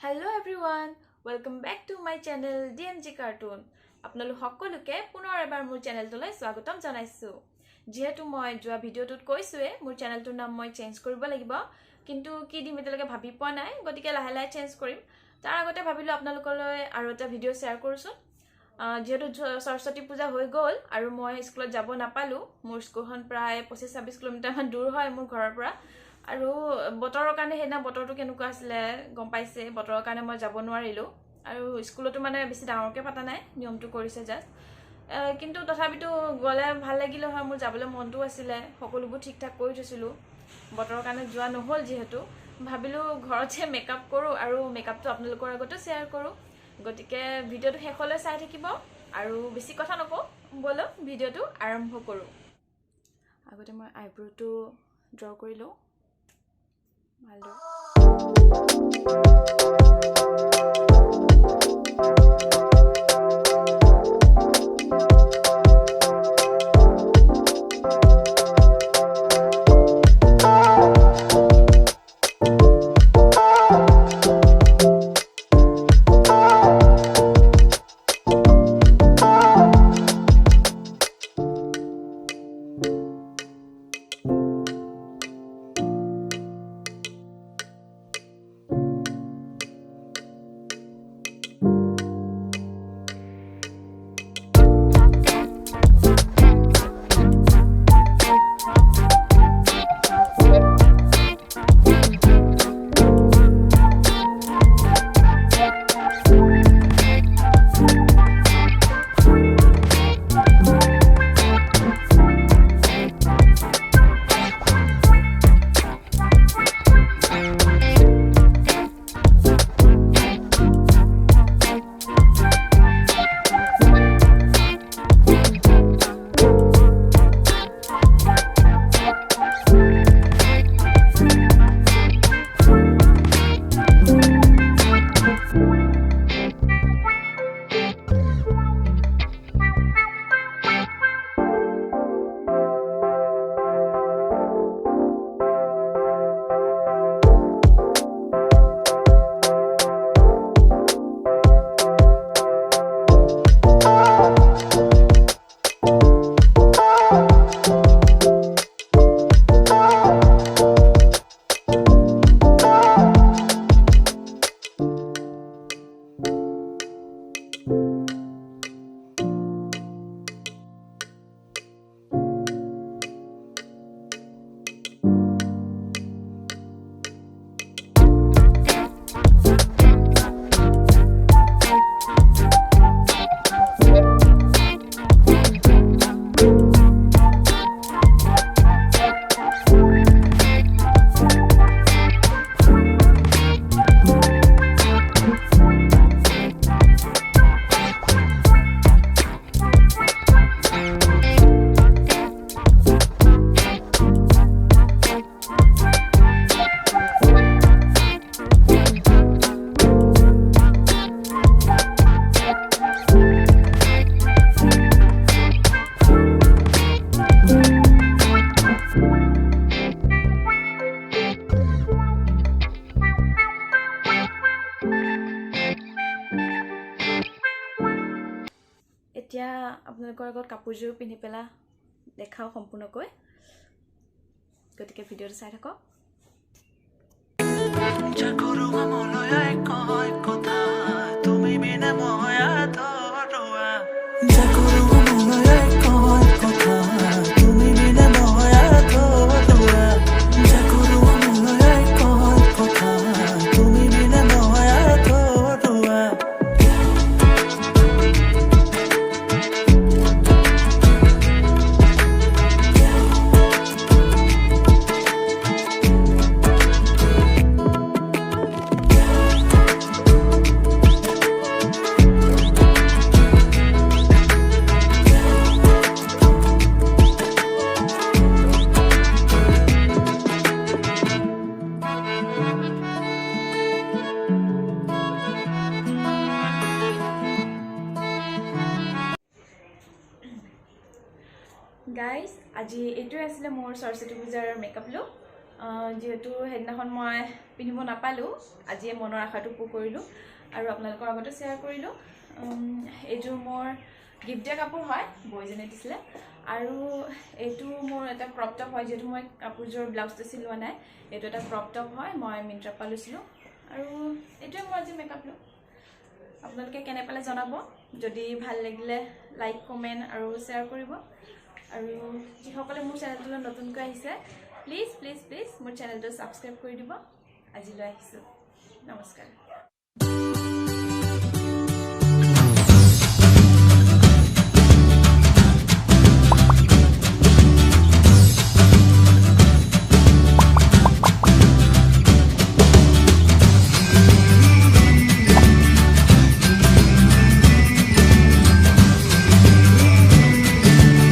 Hello everyone, welcome back to my channel DMG Cartoon. আপোনালোক সকলোকে পুনৰ এবাৰ মোৰ চেনেলটোলৈ স্বাগতম জনাইছো। যেহেতু মই যোৱা ভিডিঅ'টোত কৈছোৱে মোৰ চেনেলটোৰ নাম মই চেঞ্জ কৰিব লাগিব, কিন্তু কি দিম এতিয়ালৈকে ভাবি পোৱা নাই, গতিকে লাহে লাহে চেঞ্জ কৰিম। তাৰ আগতে ভাবিলো আপোনালোকলৈ আৰু এটা ভিডিঅ' শ্বেয়াৰ কৰিছো। যেহেতু সৰস্বতী পূজা হৈ গ'ল আৰু মই স্কুলত যাব নাপালো, মোৰ স্কুলখন প্ৰায় 25-26 কিলোমিটাৰ মান দূৰ হয় মোৰ ঘৰৰ পৰা। আৰু বতৰৰ কাৰণে হেনা বতৰটো কেনেকুৱা আছিলে গম পাইছে, বতৰৰ কাৰণে মই যাব নোৱাৰিলো আৰু স্কুলতো মানে বেছি ডাঙৰকে পাতা নাই, নিয়মটো কৰিছে জাস্ট। কিন্তু তথাপিতো গলে ভাল লাগিল হয়, মোৰ যাবলৈ মনটো আছিলে, সকলোবোৰ ঠিক ঠাক কৰি থৈছিলো। বতৰৰ কাৰণে যোৱা নহল, যেহেতু ভাবিলো ঘৰতে মেকআপ কৰো আৰু মেকআপটো আপোনালোকৰ আগতে শ্বেয়াৰ কৰো। গতিকে ভিডিঅ'টো শেষলৈ চাই থাকিব আৰু বেছি কথা নকওঁ, বলক ভিডিঅ'টো আৰম্ভ কৰো। আগতে মই আইব্ৰটো ড্ৰ কৰি লওঁ। এতিয়া আপোনালোকৰ আগত কাপোৰযোৰ পিন্ধি পেলা দেখাও সম্পূৰ্ণকৈ, গতিকে ভিডিঅ'টো চাই থাকক। Jakoruwa Moloya koi kotha tumi bina moya thoruwa Jakoruwa Moloya koi kotha tumi bina moya thoruwa Jakoruwa Moloya koi kotha tumi bina moya thoruwa guys, আজি এইটোৱে আছিলে মোৰ সৰস্বতী পূজাৰ মেকআপ লুক। যেহেতু সেইদিনাখন মই পিন্ধিব নাপালোঁ আজিয়ে মনৰ আশাটো পূৰ কৰিলোঁ আৰু আপোনালোকৰ আগতে শ্বেয়াৰ কৰিলোঁ এইযোৰ মোৰ গিফ্ট দিয়া কাপোৰ হয় বৈজনে দিছিলে আৰু এইটো মোৰ এটা ক্ৰপ টপ হয় যেহেতু মই কাপোৰযোৰ ব্লাউজটো চিলোৱা নাই এইটো এটা ক্ৰপ টপ হয় মই মিন্ত্ৰাৰ পৰা লৈছিলোঁ আৰু এইটোৱে মোৰ আজি মেকআপ লুক আপোনালোকে কেনে পালে জনাব যদি ভাল লাগিলে লাইক কমেণ্ট আৰু শ্বেয়াৰ কৰিব আৰু যিসকলে মোৰ চেনেলটোলৈ নতুনকৈ আহিছে প্লিজ মোৰ চেনেলটো ছাবস্ক্ৰাইব কৰি দিব আজিলৈ আহিছোঁ নমস্কাৰ